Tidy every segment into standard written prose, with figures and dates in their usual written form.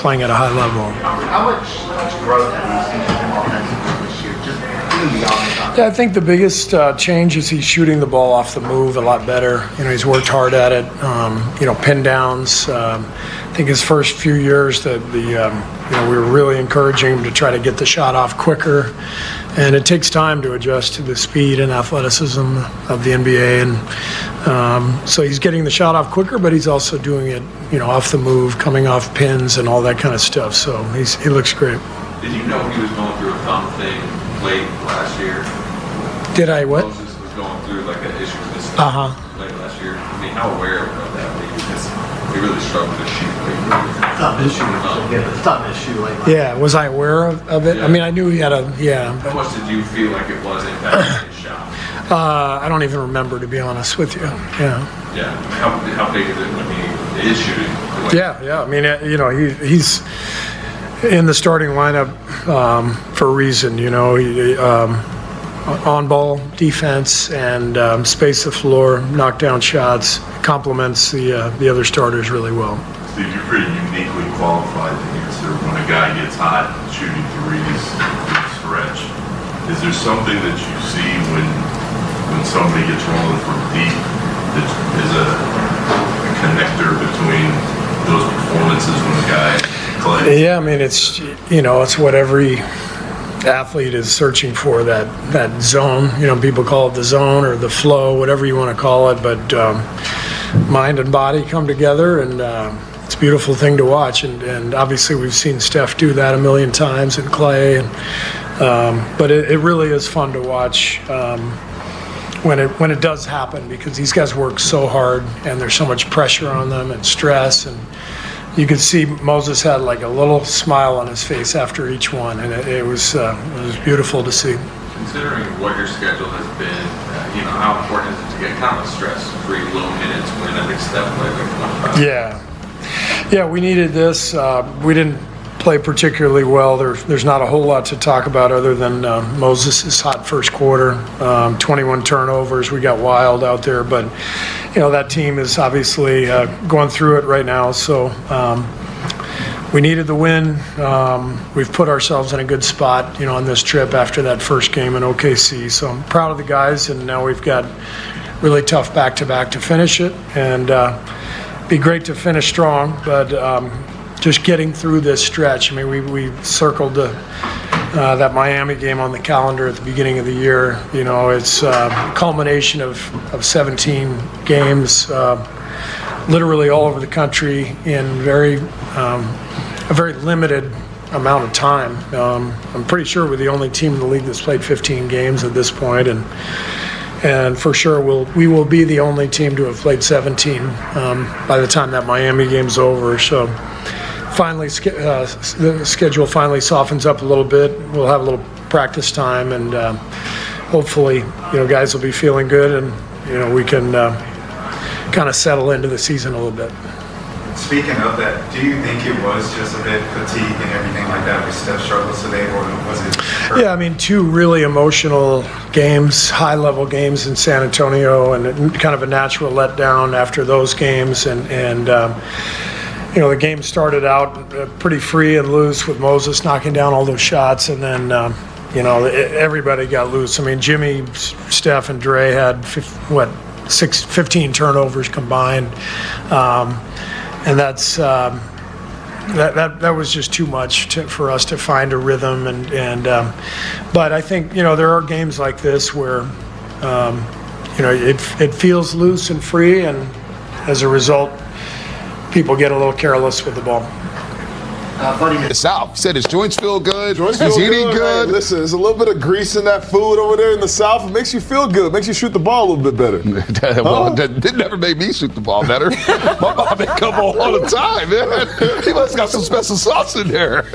playing at a high level. How much growth have you seen from him offensively this year? Just even beyond the Yeah, I think the biggest change is he's shooting the ball off the move a lot better. He's worked hard at it. Pin downs. I think his first few years that we were really encouraging him to try to get the shot off quicker, and it takes time to adjust to the speed and athleticism of the NBA, and so he's getting the shot off quicker, but he's also doing it, off the move, coming off pins and all that kind of stuff. So he looks great. Did you know he was going through a thumb thing late last year? Did I what? Moses was going through like an issue with his thumb late last year. I mean, how aware of that were you? Because he really struggled to shoot. thumb issue like Yeah, was I aware of it? Yeah. I mean, I knew he had How much did you feel like it was impacting his shot? I don't even remember, to be honest with you. Yeah. Yeah. How big is it when he is shooting? Yeah. I mean, he's in the starting lineup for a reason. On-ball defense and space the floor, knock down shots, complements the other starters really well. Steve, you're pretty uniquely qualified to answer when a guy gets hot shooting threes in a stretch. Is there something that you see when somebody gets rolling from deep that is a connector between those performances when the guy plays? Yeah, I mean, it's what every athlete is searching for, that zone. People call it the zone or the flow, whatever you want to call it, but mind and body come together, and it's a beautiful thing to watch. And obviously we've seen Steph do that a million times, and Clay, but it really is fun to watch when it does happen, because these guys work so hard and there's so much pressure on them and stress, and you could see Moses had like a little smile on his face after each one, and it was beautiful to see. Considering what your schedule has been, how important is it to get kind of stress-free low minutes when I think Steph played like 25? Yeah, we needed this. We didn't play particularly well. There's not a whole lot to talk about other than Moses' hot first quarter, 21 turnovers. We got wild out there, but that team is obviously going through it right now. So we needed the win. We've put ourselves in a good spot, on this trip after that first game in OKC. So I'm proud of the guys, and now we've got really tough back-to-back to finish it, and be great to finish strong, but just getting through this stretch. I mean, we circled that Miami game on the calendar at the beginning of the year. It's a culmination of 17 games, literally all over the country in a very limited amount of time. I'm pretty sure we're the only team in the league that's played 15 games at this point, and for sure we will be the only team to have played 17 by the time that Miami game's over. So finally, the schedule finally softens up a little bit. We'll have a little practice time, and hopefully, guys will be feeling good, and we can kind of settle into the season a little bit. Speaking of that, do you think it was just a bit fatigue and everything like that with Steph struggles today, or was it? Yeah, I mean, 2 really emotional games, high-level games in San Antonio, and kind of a natural letdown after those games, and the game started out pretty free and loose with Moses knocking down all those shots, and then everybody got loose. I mean, Jimmy, Steph, and Dre had 15 turnovers combined. And that's that was just too much for us to find a rhythm, but I think there are games like this where it feels loose and free, and as a result, people get a little careless with the ball. The South said his joints feel good. Joints He's feel eating good. Man. Listen, there's a little bit of grease in that food over there in the South. It makes you feel good. Makes you shoot the ball a little bit better. Well, it never made me shoot the ball better. My mom make come all the time, man. He must got some special sauce in there.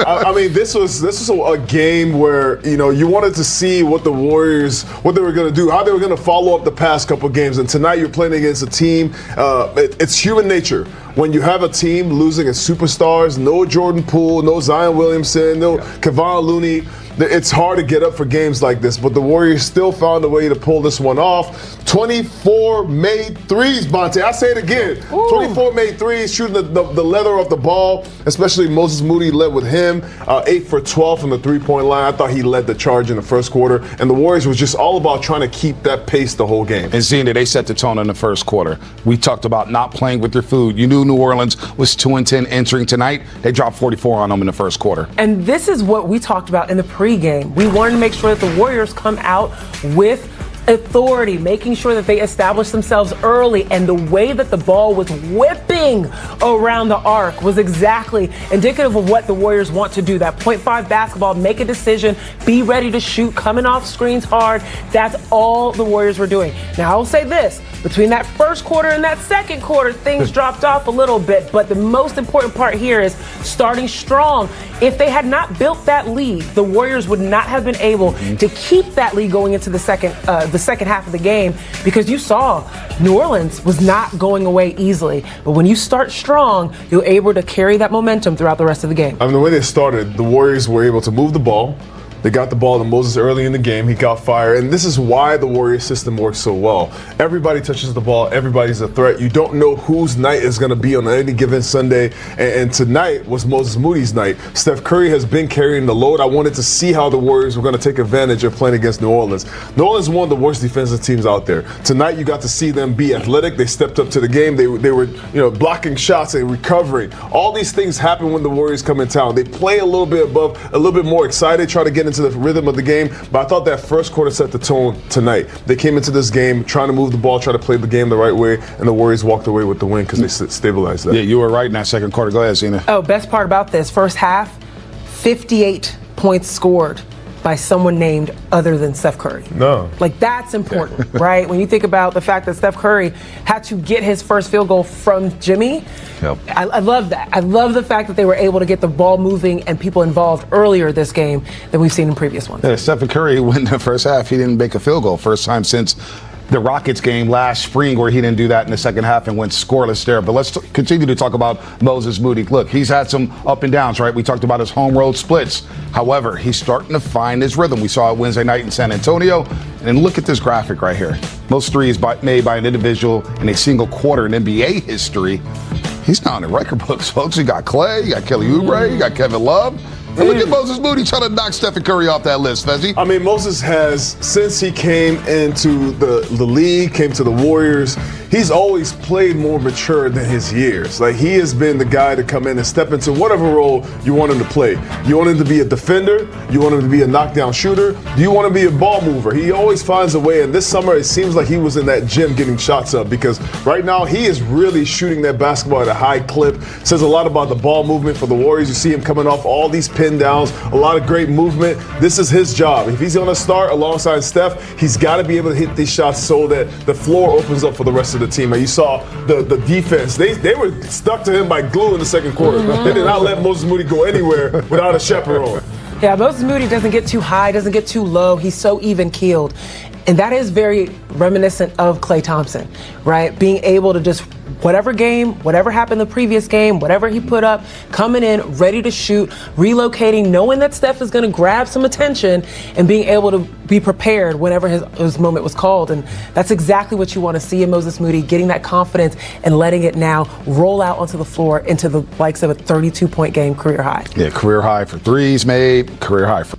I mean, this was a game where you wanted to see what the Warriors, what they were going to do, how they were going to follow up the past couple games. And tonight you're playing against a team. It's human nature. When you have a team losing its superstars, no Jordan Poole, no Zion Williamson, no Kevon Looney, It's hard to get up for games like this, but the Warriors still found a way to pull this one off. 24 made threes, Bonte. I say it again. 24 made threes, shooting the leather off the ball, especially Moses Moody led with him. 8 for 12 from the three-point line. I thought he led the charge in the first quarter, and the Warriors was just all about trying to keep that pace the whole game. And seeing that they set the tone in the first quarter. We talked about not playing with your food. You knew New Orleans was 2-10 entering tonight. They dropped 44 on them in the first quarter. And this is what we talked about in the pregame. We wanted to make sure that the Warriors come out with authority, making sure that they establish themselves early, and the way that the ball was whipping around the arc was exactly indicative of what the Warriors want to do. That 0.5 basketball, make a decision, be ready to shoot, coming off screens hard. That's all the Warriors were doing. Now, I will say this, between that first quarter and that second quarter, things dropped off a little bit, but the most important part here is starting strong. If they had not built that lead, the Warriors would not have been able to keep that lead going into the second half of the game, because you saw New Orleans was not going away easily. But when you start strong, you're able to carry that momentum throughout the rest of the game. I mean, the way they started, the Warriors were able to move the ball. They got the ball to Moses early in the game. He caught fire. And this is why the Warriors system works so well. Everybody touches the ball. Everybody's a threat. You don't know whose night is going to be on any given Sunday. And tonight was Moses Moody's night. Steph Curry has been carrying the load. I wanted to see how the Warriors were going to take advantage of playing against New Orleans. New Orleans is one of the worst defensive teams out there. Tonight, you got to see them be athletic. They stepped up to the game. They were blocking shots and recovering. All these things happen when the Warriors come in town. They play a little bit above, a little bit more excited, try to get into the rhythm of the game, but I thought that first quarter set the tone tonight. They came into this game trying to move the ball, try to play the game the right way, and the Warriors walked away with the win because they stabilized that. Yeah, you were right in that second quarter. Go ahead, Zena. Oh, best part about this, first half, 58 points scored by someone named other than Steph Curry. No. Like, that's important, right? When you think about the fact that Steph Curry had to get his first field goal from Jimmy. Yep. I love that. I love the fact that they were able to get the ball moving and people involved earlier this game than we've seen in previous ones. Yeah, Stephen Curry went in the first half. He didn't make a field goal. First time since the Rockets game last spring where he didn't do that in the second half and went scoreless there. But let's continue to talk about Moses Moody. Look, he's had some up and downs, right? We talked about his home road splits. However, he's starting to find his rhythm. We saw it Wednesday night in San Antonio. And look at this graphic right here. Most threes made by an individual in a single quarter in NBA history. He's now in the record books, folks. You got Clay, you got Kelly Oubre, you got Kevin Love. And look at Moses Moody trying to knock Stephen Curry off that list, Fezzi. I mean, Moses has, since he came into the league, came to the Warriors, he's always played more mature than his years. Like, he has been the guy to come in and step into whatever role you want him to play. You want him to be a defender? You want him to be a knockdown shooter? Do you want him to be a ball mover? He always finds a way, and this summer it seems like he was in that gym getting shots up, because right now he is really shooting that basketball at a high clip. Says a lot about the ball movement for the Warriors. You see him coming off all these pin downs, a lot of great movement. This is his job. If he's going to start alongside Steph, he's got to be able to hit these shots so that the floor opens up for the rest of the team. And you saw the defense. They were stuck to him by glue in the second quarter. They did not let Moses Moody go anywhere without a chaperone. Yeah, Moses Moody doesn't get too high, doesn't get too low. He's so even-keeled. And that is very reminiscent of Klay Thompson, right? Being able to just, whatever game, whatever happened the previous game, whatever he put up, coming in, ready to shoot, relocating, knowing that Steph is going to grab some attention, and being able to be prepared whenever his moment was called. And that's exactly what you want to see in Moses Moody, getting that confidence and letting it now roll out onto the floor into the likes of a 32-point game, career high. Yeah, career high for threes made, career high for